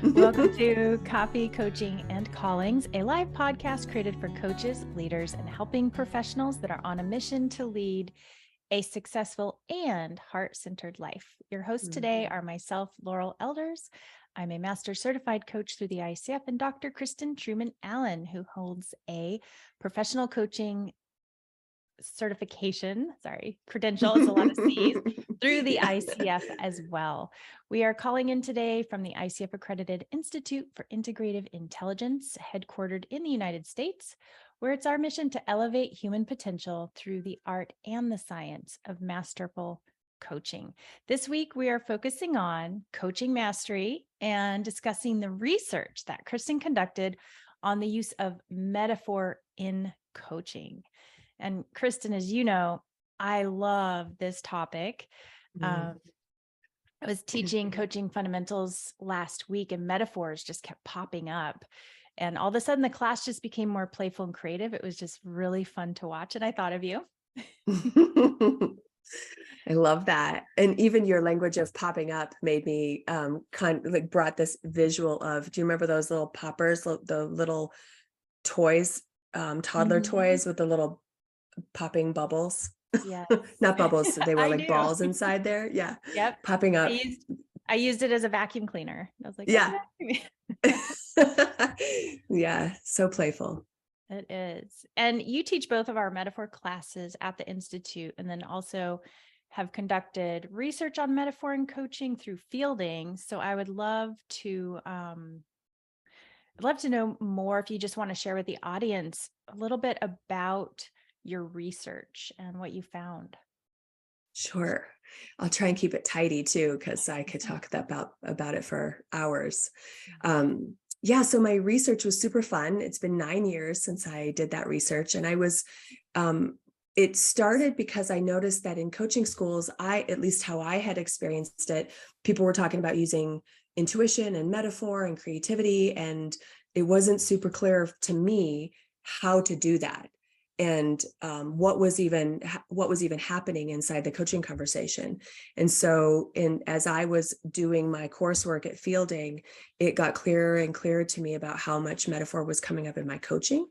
Welcome to Coffee, Coaching, and Callings, a live podcast created for coaches, leaders, and helping professionals that are on a mission to lead a successful and heart-centered life. Your hosts today are myself, Laurel Elders. I'm a master certified coach through the ICF, and Dr. Kristen Truman-Allen, who holds a professional coaching credential, it's a lot of C's, through the ICF as well. We are calling in today from the ICF Accredited Institute for Integrative Intelligence, headquartered in the United States, where it's our mission to elevate human potential through the art and the science of masterful coaching. This week, we are focusing on coaching mastery and discussing the research that Kristen conducted on the use of metaphor in coaching. And Kristen, as you know, I love this topic. I was teaching coaching fundamentals last week, and metaphors just kept popping up. And all of a sudden, the class just became more playful and creative. It was just really fun to watch. And I thought of you. I love that. And even your language of popping up made me brought this visual of, do you remember those little poppers, the little toys, toddler toys with the little popping bubbles? Yes. Not bubbles. They were like do. balls inside there. Yeah. Yep. Popping up. I used it as a vacuum cleaner. I was like, yeah. Yeah. So playful. It is. And you teach both of our metaphor classes at the Institute, and then also have conducted research on metaphor and coaching through fielding. So I would love to know more, if you just want to share with the audience a little bit about your research and what you found. Sure. I'll try and keep it tidy too, because I could talk about it for hours. So my research was super fun. It's been 9 years since I did that research. And it started because I noticed that in coaching schools, at least how I had experienced it, people were talking about using intuition and metaphor and creativity. And it wasn't super clear to me how to do that. And what was even happening inside the coaching conversation. And so as I was doing my coursework at Fielding, it got clearer and clearer to me about how much metaphor was coming up in my coaching.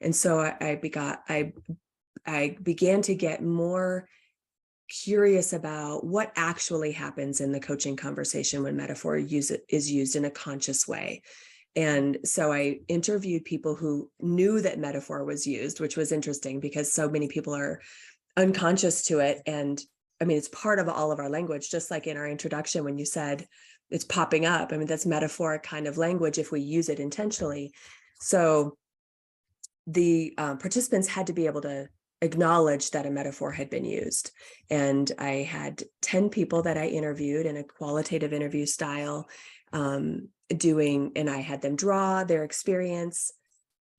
And so I began to get more curious about what actually happens in the coaching conversation when metaphor is used in a conscious way. And so I interviewed people who knew that metaphor was used, which was interesting because so many people are unconscious to it. And I mean, it's part of all of our language, just like in our introduction, when you said it's popping up. I mean, that's metaphoric kind of language if we use it intentionally. So the participants had to be able to acknowledge that a metaphor had been used. And I had 10 people that I interviewed in a qualitative interview style, and I had them draw their experience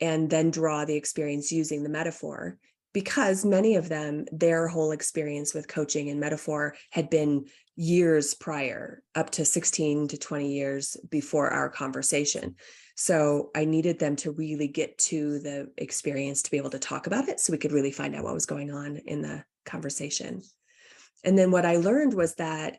and then draw the experience using the metaphor, because many of them, their whole experience with coaching and metaphor had been years prior, up to 16 to 20 years before our conversation. So I needed them to really get to the experience to be able to talk about it so we could really find out what was going on in the conversation. And then what I learned was that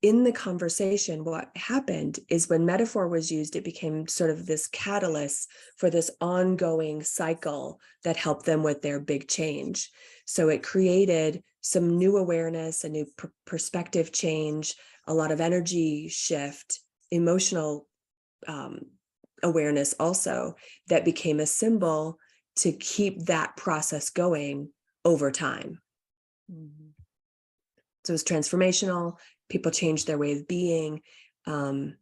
in the conversation, what happened is when metaphor was used, it became sort of this catalyst for this ongoing cycle that helped them with their big change. So it created some new awareness, a new perspective change, a lot of energy shift, emotional awareness also, that became a symbol to keep that process going over time. Mm-hmm. So it was transformational. People changed their way of being. And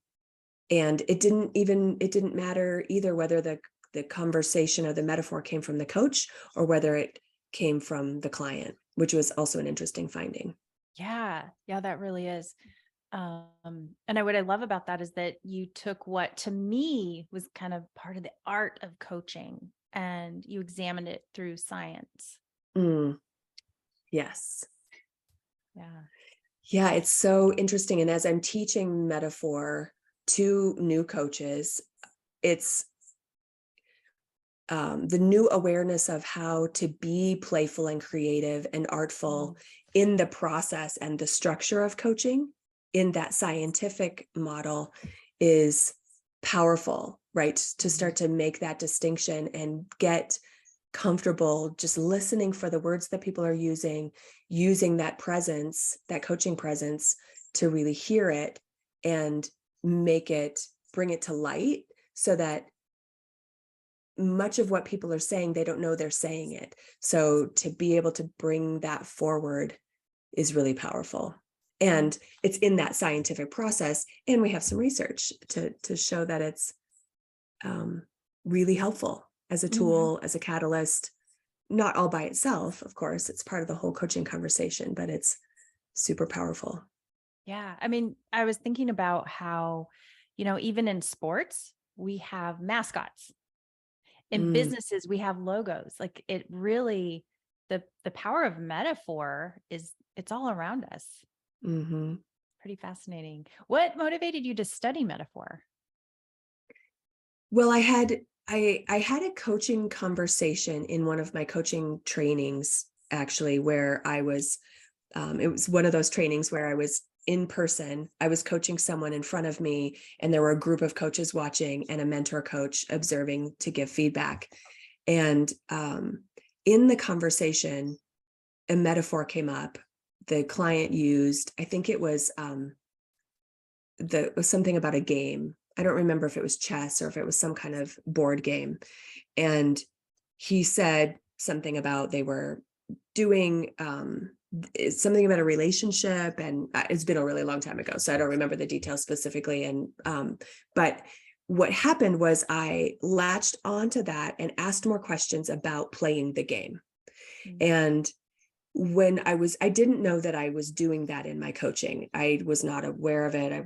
it didn't matter either whether the conversation or the metaphor came from the coach or whether it came from the client, which was also an interesting finding. Yeah, that really is. And what I love about that is that you took what to me was kind of part of the art of coaching and you examined it through science. Yes. Yeah. Yeah, it's so interesting. And as I'm teaching metaphor to new coaches, it's the new awareness of how to be playful and creative and artful in the process and the structure of coaching in that scientific model is powerful, right? To start to make that distinction and get comfortable just listening for the words that people are using that presence, that coaching presence, to really hear it and bring it to light, so that much of what people are saying, they don't know they're saying it. So to be able to bring that forward is really powerful. And it's in that scientific process. And we have some research to show that it's really helpful as a tool, as a catalyst, not all by itself, of course, it's part of the whole coaching conversation, but it's super powerful. Yeah. I mean, I was thinking about how, even in sports, we have mascots. In businesses, we have logos. Like, it really, the power of metaphor it's all around us. Mm-hmm. Pretty fascinating. What motivated you to study metaphor? Well, I had a coaching conversation in one of my coaching trainings, actually, where I was, it was one of those trainings where I was in person. I was coaching someone in front of me, and there were a group of coaches watching and a mentor coach observing to give feedback. And in the conversation, a metaphor came up. The client used, I think it was something about a game. I don't remember if it was chess or if it was some kind of board game. And he said something about they were doing something about a relationship, and it's been a really long time ago, so I don't remember the details specifically. And but what happened was I latched onto that and asked more questions about playing the game. And when I didn't know that I was doing that in my coaching. I was not aware of it.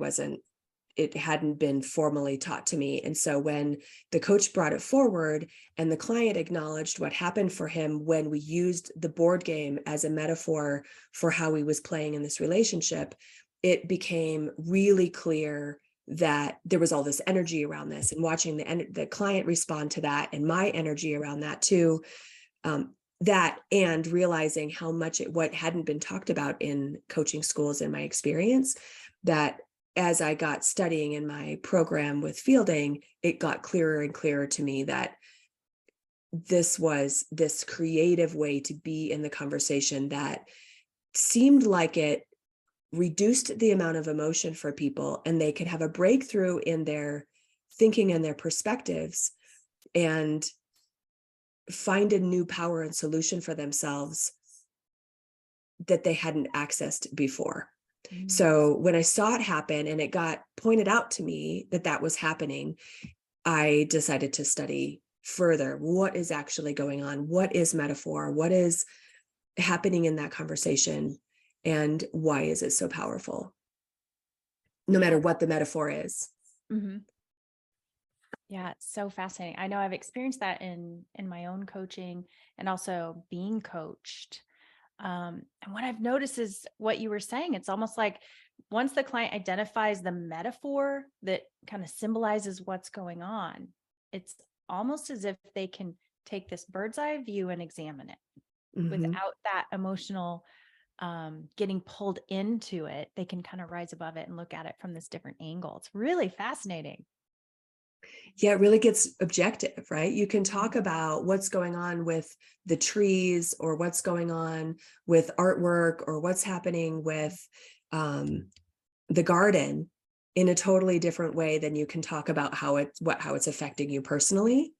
It hadn't been formally taught to me. And so when the coach brought it forward and the client acknowledged what happened for him when we used the board game as a metaphor for how he was playing in this relationship, it became really clear that there was all this energy around this, and watching the client respond to that and my energy around that too, that, and realizing how much what hadn't been talked about in coaching schools in my experience, that as I got studying in my program with fielding, it got clearer and clearer to me that this was this creative way to be in the conversation that seemed like it reduced the amount of emotion for people, and they could have a breakthrough in their thinking and their perspectives and find a new power and solution for themselves that they hadn't accessed before. So when I saw it happen and it got pointed out to me that that was happening, I decided to study further. What is actually going on? What is metaphor? What is happening in that conversation? And why is it so powerful? No matter what the metaphor is. Yeah, it's so fascinating. I know I've experienced that in my own coaching and also being coached. And what I've noticed is what you were saying. It's almost like once the client identifies the metaphor that kind of symbolizes what's going on, it's almost as if they can take this bird's eye view and examine it without that emotional getting pulled into it. They can kind of rise above it and look at it from this different angle. It's really fascinating. Yeah, it really gets objective, right? You can talk about what's going on with the trees, or what's going on with artwork, or what's happening with the garden in a totally different way than you can talk about how it's affecting you personally.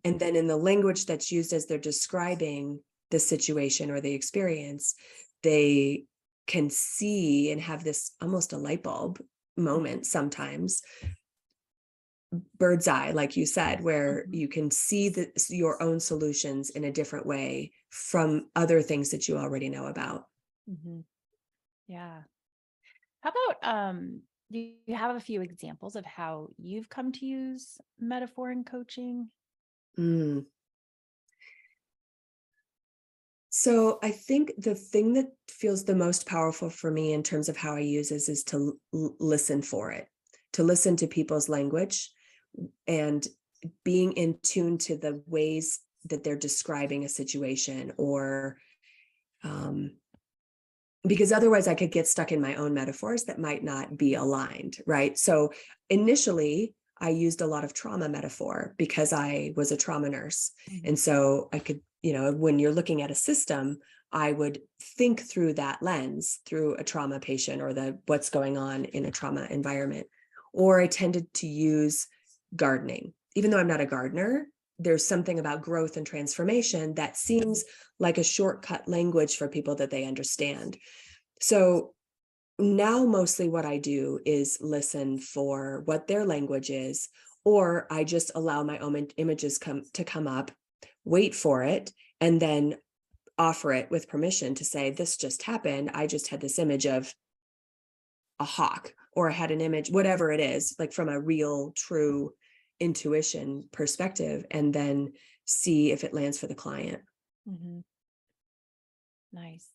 And then in the language that's used as they're describing the situation or the experience, they can see and have this almost a light bulb moment sometimes, bird's eye, like you said, where you can see your own solutions in a different way from other things that you already know about. Yeah. How about, do you have a few examples of how you've come to use metaphor in coaching? So I think the thing that feels the most powerful for me in terms of how I use this is to listen for it, to listen to people's language and being in tune to the ways that they're describing a situation, or because otherwise I could get stuck in my own metaphors that might not be aligned, right? So initially, I used a lot of trauma metaphor because I was a trauma nurse. And so I could, when you're looking at a system, I would think through that lens through a trauma patient or what's going on in a trauma environment. Or I tended to use gardening. Even though I'm not a gardener, there's something about growth and transformation that seems like a shortcut language for people that they understand. So now mostly what I do is listen for what their language is, or I just allow my own images to come up, wait for it, and then offer it with permission to say, this just happened. I just had this image of a hawk, or I had an image, whatever it is, like from a real, true intuition perspective, and then see if it lands for the client. Mm-hmm. Nice.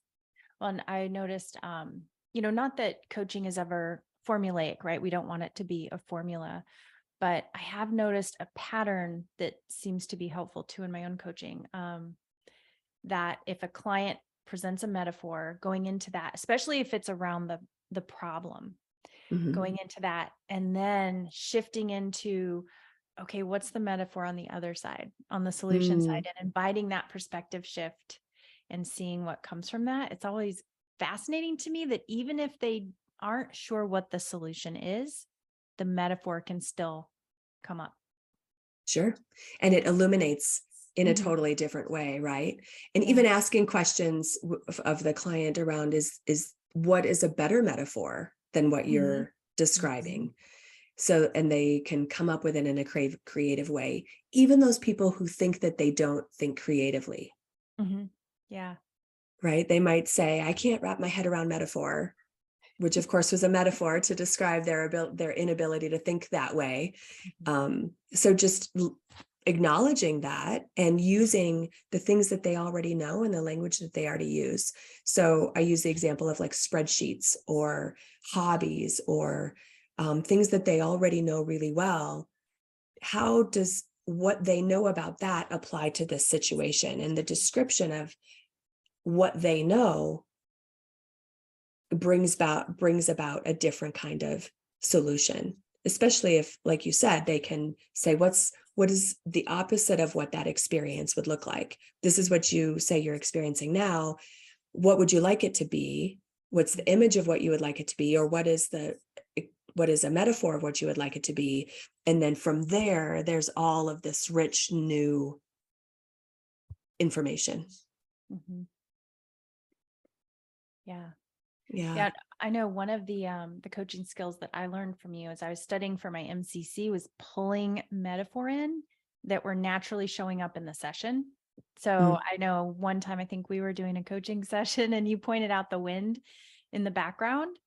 Well, and I noticed, not that coaching is ever formulaic, right? We don't want it to be a formula, but I have noticed a pattern that seems to be helpful too in my own coaching. That if a client presents a metaphor, going into that, especially if it's around the problem, going into that, and then shifting into, okay, what's the metaphor on the other side, on the solution side, and inviting that perspective shift and seeing what comes from that. It's always fascinating to me that even if they aren't sure what the solution is, the metaphor can still come up. Sure. And it illuminates in a totally different way, right? And even asking questions of the client around is what is a better metaphor than what you're describing? So, and they can come up with it in a creative way, even those people who think that they don't think creatively. Yeah. Right. They might say, I can't wrap my head around metaphor, which of course was a metaphor to describe their inability to think that way. So just acknowledging that and using the things that they already know and the language that they already use. So I use the example of like spreadsheets or hobbies or things that they already know really well. How does what they know about that apply to this situation? And the description of what they know brings about a different kind of solution, especially if, like you said, they can say, what is the opposite of what that experience would look like? This is what you say you're experiencing now. What would you like it to be? What's the image of what you would like it to be? Or what is a metaphor of what you would like it to be? And then from there's all of this rich new information. Yeah. I know one of the coaching skills that I learned from you as I was studying for my MCC was pulling metaphor in that were naturally showing up in the session. So I know one time I think we were doing a coaching session and you pointed out the wind in the background.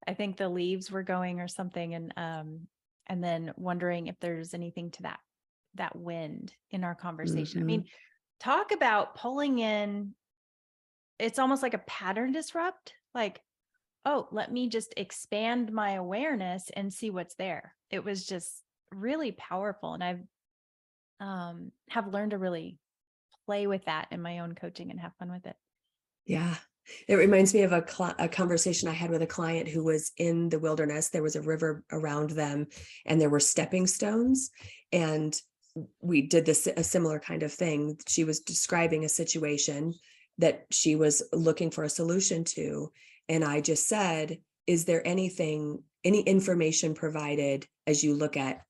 I think the leaves were going or something, and then wondering if there's anything to that wind in our conversation. I mean, talk about pulling in. It's almost like a pattern disrupt, like, oh, let me just expand my awareness and see what's there. It was just really powerful. And I've have learned to really play with that in my own coaching and have fun with it. Yeah. It reminds me of a conversation I had with a client who was in the wilderness. There was a river around them and there were stepping stones. And we did a similar kind of thing. She was describing a situation that she was looking for a solution to. And I just said, is there any information provided as you look at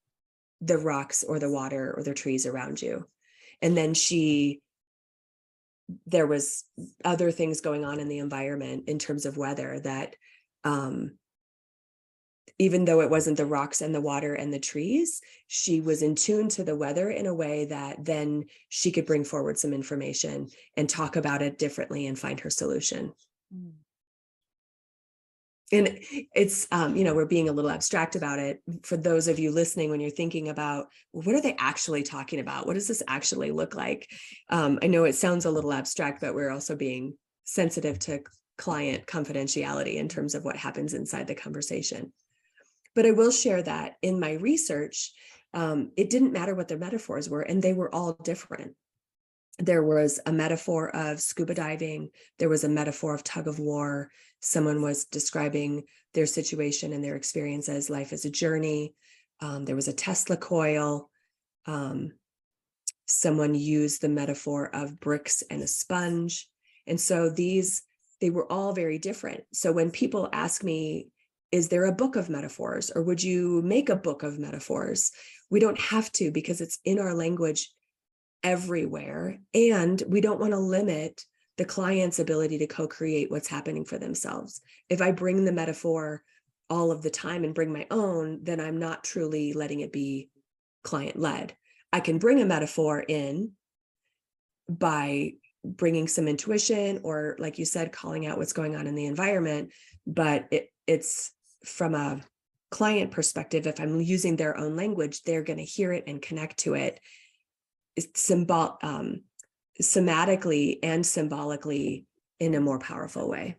the rocks or the water or the trees around you? And then there was other things going on in the environment in terms of weather that even though it wasn't the rocks and the water and the trees, she was in tune to the weather in a way that then she could bring forward some information and talk about it differently and find her solution. And it's, we're being a little abstract about it. For those of you listening, when you're thinking about, well, what are they actually talking about? What does this actually look like? I know it sounds a little abstract, but we're also being sensitive to client confidentiality in terms of what happens inside the conversation. But I will share that in my research, it didn't matter what their metaphors were, and they were all different. there was a metaphor of scuba diving. There was a metaphor of tug of war. Someone was describing their situation and their experience as life as a journey. There was a Tesla coil. Someone used the metaphor of bricks and a sponge. And so they were all very different. So when people ask me, is there a book of metaphors, or would you make a book of metaphors? We don't have to, because it's in our language everywhere. And we don't want to limit the client's ability to co-create what's happening for themselves. If I bring the metaphor all of the time and bring my own, then I'm not truly letting it be client-led. I can bring a metaphor in by bringing some intuition, or like you said, calling out what's going on in the environment. But it's from a client perspective, if I'm using their own language, they're going to hear it and connect to it somatically and symbolically in a more powerful way.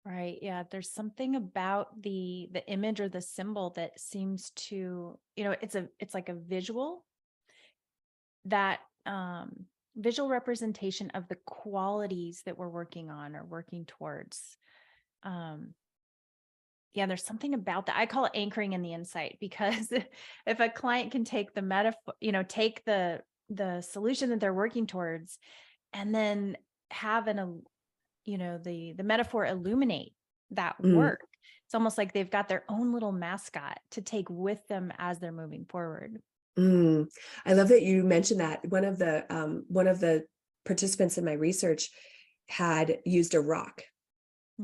Right. Yeah. There's something about the image or the symbol that seems to, it's like a visual, that visual representation of the qualities that we're working on or working towards. Yeah, there's something about that. I call it anchoring in the insight, because if a client can take the metaphor, take the solution that they're working towards, and then have the metaphor illuminate that work. It's almost like they've got their own little mascot to take with them as they're moving forward. I love that you mentioned that. One of the participants in my research had used a rock,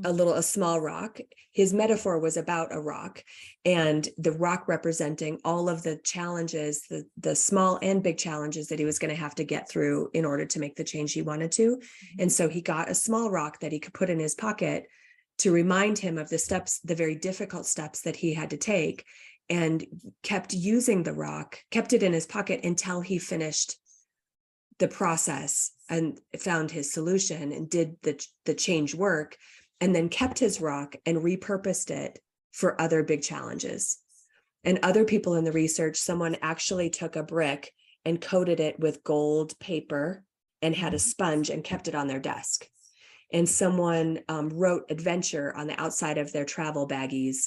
a small rock. His metaphor was about a rock, and the rock representing all of the challenges, the small and big challenges that he was going to have to get through in order to make the change he wanted to. And so he got a small rock that he could put in his pocket to remind him of the very difficult steps that he had to take, and kept using the rock, kept it in his pocket until he finished the process and found his solution and did the change work, and then kept his rock and repurposed it for other big challenges. And other people in the research, someone actually took a brick and coated it with gold paper and had a sponge and kept it on their desk. And someone wrote adventure on the outside of their travel baggies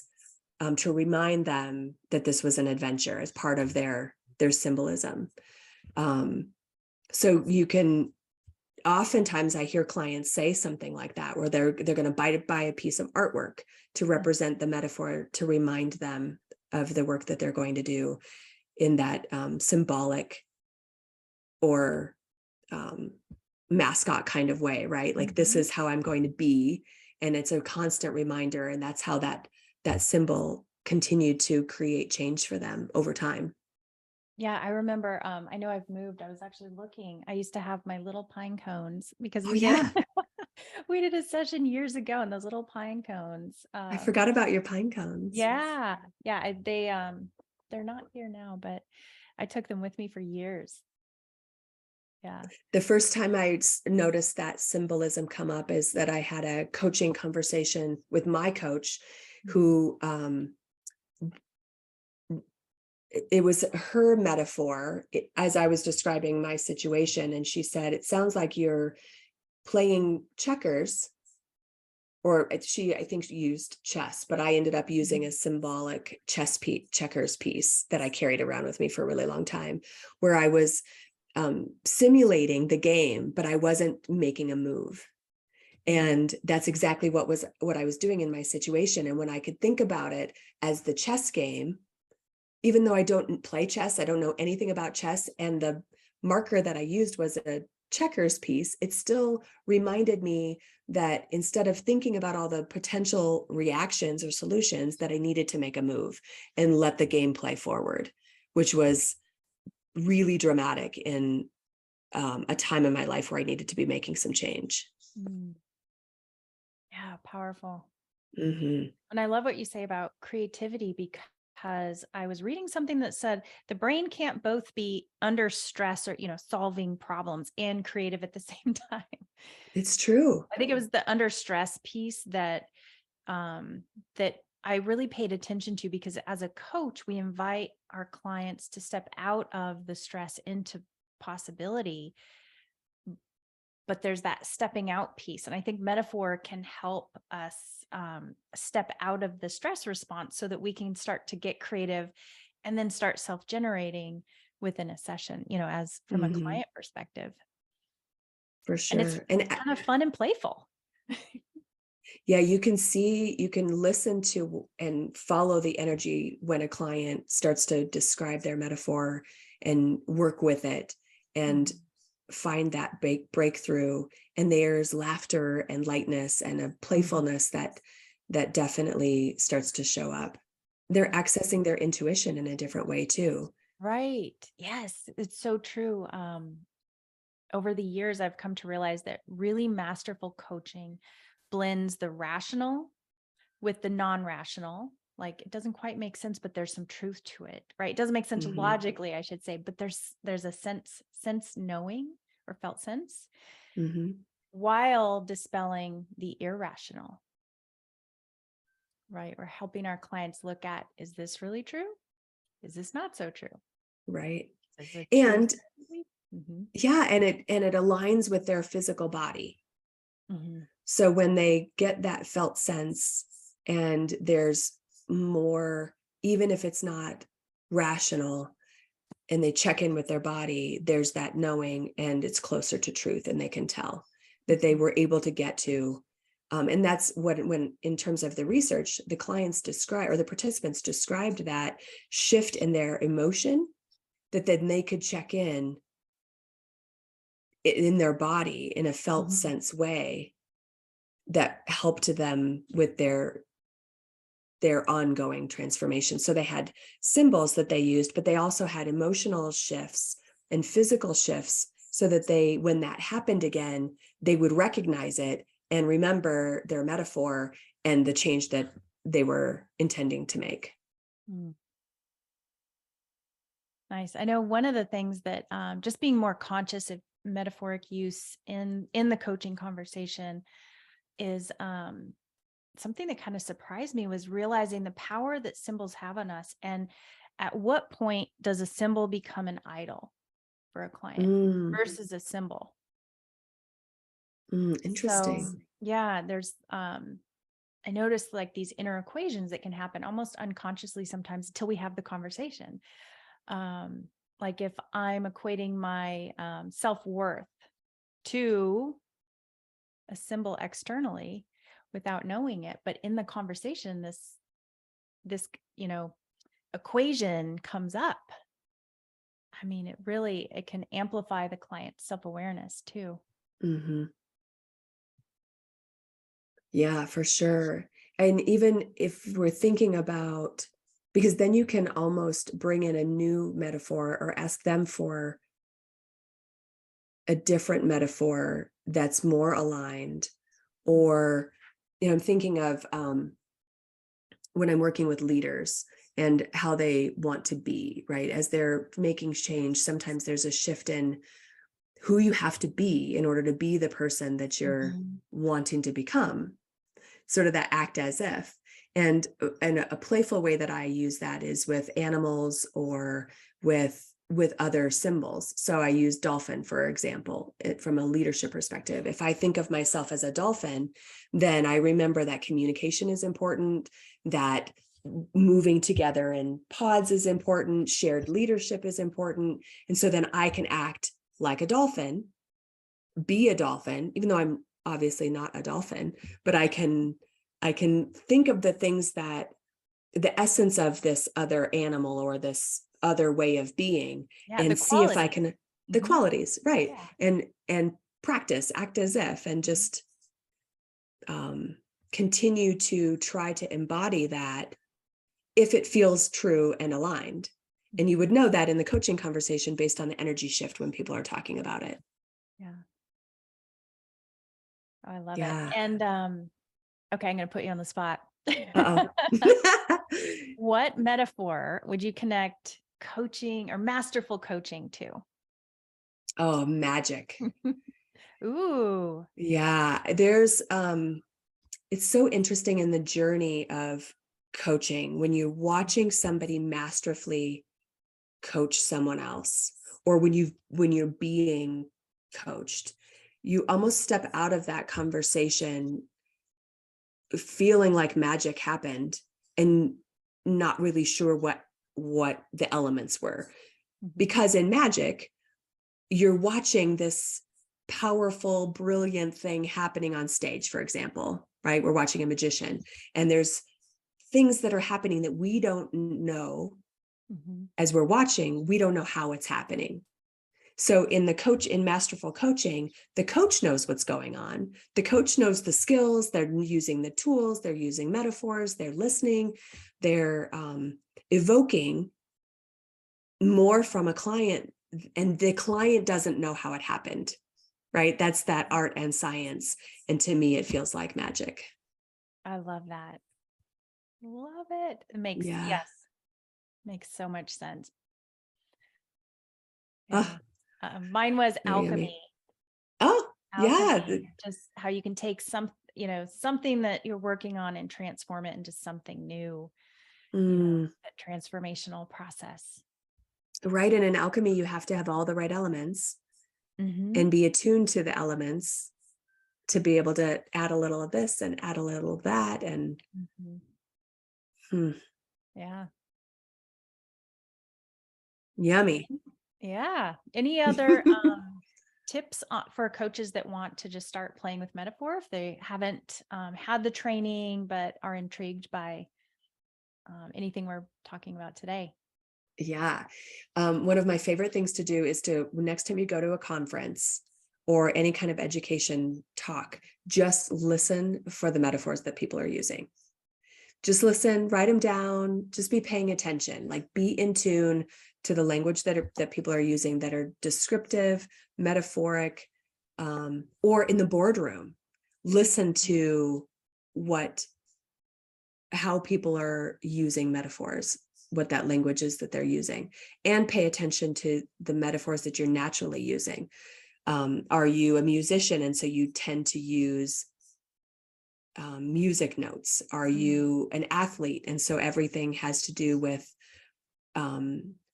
to remind them that this was an adventure as part of their symbolism. So you can, oftentimes I hear clients say something like that, where they're going to buy a piece of artwork to represent the metaphor, to remind them of the work that they're going to do in that symbolic or mascot kind of way, right? Like, this is how I'm going to be. And it's a constant reminder. And that's how that symbol continued to create change for them over time. Yeah, I remember, I know I've moved. I was actually looking. I used to have my little pine cones, because we did a session years ago, and those little pine cones. I forgot about your pine cones. Yeah. Yeah. They're not here now, but I took them with me for years. Yeah. The first time I noticed that symbolism come up is that I had a coaching conversation with my coach, who it was her metaphor as I was describing my situation. And she said, it sounds like you're playing checkers, or I think she used chess, but I ended up using a symbolic checkers piece that I carried around with me for a really long time, where I was simulating the game, but I wasn't making a move. And that's exactly what I was doing in my situation. And when I could think about it as the chess game, even though I don't play chess, I don't know anything about chess, and the marker that I used was a checkers piece, it still reminded me that instead of thinking about all the potential reactions or solutions, that I needed to make a move and let the game play forward, which was really dramatic in a time in my life where I needed to be making some change. Yeah, powerful. Mm-hmm. And I love what you say about creativity, because I was reading something that said the brain can't both be under stress or, solving problems and creative at the same time. It's true. I think it was the under stress piece that I really paid attention to, because as a coach, we invite our clients to step out of the stress into possibility, but there's that stepping out piece. And I think metaphor can help us step out of the stress response so that we can start to get creative and then start self-generating within a session, as from a client perspective. For And it's sure. And kind of fun and playful. yeah, you can listen to and follow the energy when a client starts to describe their metaphor and work with it and find that breakthrough. And there's laughter and lightness and a playfulness that definitely starts to show up. They're accessing their intuition in a different way too. Right. Yes, it's so true. Over the years, I've come to realize that really masterful coaching blends the rational with the non-rational. Like, it doesn't quite make sense, but there's some truth to it, right? It doesn't make sense logically, I should say, but there's a sense knowing or felt sense while dispelling the irrational, right? Or helping our clients look at, is this really true? Is this not so true? Right. Is it And true? yeah, and it aligns with their physical body. So when they get that felt sense and there's more, even if it's not rational, and they check in with their body, there's that knowing and it's closer to truth, and they can tell that they were able to get to. And that's when in terms of the research, the clients describe, or the participants described, that shift in their emotion, that then they could check in their body in a felt sense way that helped them with their ongoing transformation. So they had symbols that they used, but they also had emotional shifts and physical shifts so that when that happened again, they would recognize it and remember their metaphor and the change that they were intending to make. Nice. I know one of the things that just being more conscious of metaphoric use in the coaching conversation is something that kind of surprised me, was realizing the power that symbols have on us. And at what point does a symbol become an idol for a client versus a symbol? Interesting. So, yeah, there's I noticed like these inner equations that can happen almost unconsciously sometimes until we have the conversation. Like if I'm equating my self-worth to a symbol externally without knowing it, but in the conversation, this equation comes up. I mean, it can amplify the client's self-awareness too. Yeah, for sure. And even if we're thinking about, because then you can almost bring in a new metaphor or ask them for a different metaphor that's more aligned. Or, I'm thinking of when I'm working with leaders and how they want to be, right? As they're making change, sometimes there's a shift in who you have to be in order to be the person that you're wanting to become. Sort of that act as if. And a playful way that I use that is with animals or with other symbols. So I use dolphin, for example, from a leadership perspective. If I think of myself as a dolphin, then I remember that communication is important, that moving together in pods is important, shared leadership is important. And so then I can act like a dolphin, be a dolphin, even though I'm obviously not a dolphin, but I can think of the things that the essence of this other animal or this other way of being, and see if I can, the qualities, right. Yeah. And practice, act as if, and just continue to try to embody that if it feels true and aligned. And you would know that in the coaching conversation based on the energy shift when people are talking about it. Yeah. Oh, I love it. And okay, I'm going to put you on the spot. What metaphor would you connect coaching or masterful coaching to? Oh, magic. Ooh. Yeah, there's it's so interesting in the journey of coaching when you're watching somebody masterfully coach someone else, or when you're being coached, you almost step out of that conversation feeling like magic happened and not really sure what the elements were. Because in magic, you're watching this powerful, brilliant thing happening on stage, for example, right? We're watching a magician, and there's things that are happening that we don't know as we're watching. We don't know how it's happening. So in masterful coaching, the coach knows what's going on. The coach knows the skills, they're using the tools, they're using metaphors, they're listening, they're evoking more from a client, and the client doesn't know how it happened, right? That's that art and science. And to me, it feels like magic. I love that. Love it. It makes, yes, makes so much sense. Yeah. Mine was alchemy. Alchemy, just how you can take something that you're working on and transform it into something new. That transformational process. Right. And in alchemy, you have to have all the right elements and be attuned to the elements to be able to add a little of this and add a little of that. And yeah. Yummy. Yeah. Any other tips for coaches that want to just start playing with metaphor if they haven't had the training but are intrigued by anything we're talking about today? Yeah. One of my favorite things to do is next time you go to a conference or any kind of education talk, just listen for the metaphors that people are using. Just listen, write them down, just be paying attention, like be in tune to the language that people are using that are descriptive, metaphoric, or in the boardroom. Listen to how people are using metaphors, what that language is that they're using, and pay attention to the metaphors that you're naturally using. Are you a musician? And so you tend to use music notes. Are you an athlete? And so everything has to do with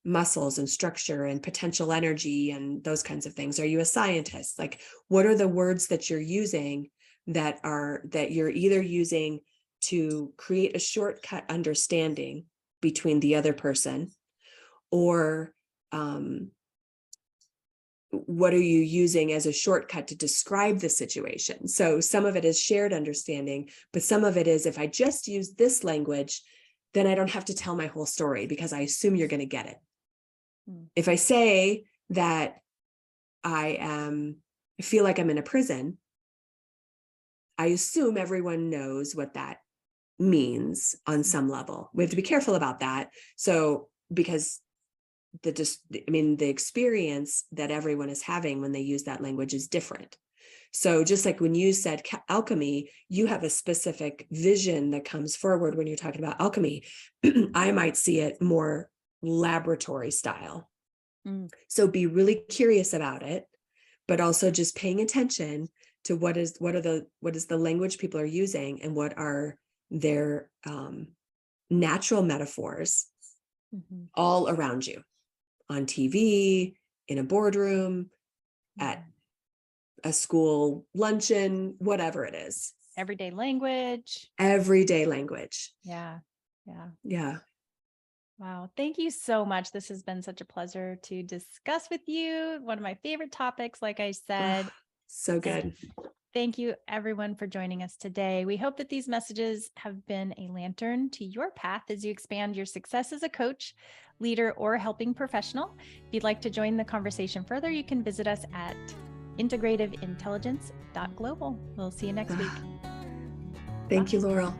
muscles and structure and potential energy and those kinds of things. Are you a scientist? Like, what are the words that you're using that you're either using to create a shortcut understanding between the other person, or what are you using as a shortcut to describe the situation? So some of it is shared understanding, but some of it is, if I just use this language, then I don't have to tell my whole story because I assume you're going to get it. If I say that I feel like I'm in a prison, I assume everyone knows what that means on some level. We have to be careful about that. So because the experience that everyone is having when they use that language is different. So just like when you said alchemy, you have a specific vision that comes forward when you're talking about alchemy. I might see it more laboratory style. So be really curious about it, but also just paying attention to what is the language people are using and what are their natural metaphors all around you, on TV, in a boardroom, at a school luncheon, whatever it is. Everyday language. Yeah. Wow. Thank you so much. This has been such a pleasure to discuss with you. One of my favorite topics, like I said. So good. Thank you, everyone, for joining us today. We hope that these messages have been a lantern to your path as you expand your success as a coach, leader, or helping professional. If you'd like to join the conversation further, you can visit us at integrativeintelligence.global. We'll see you next week. Thank you, Laurel.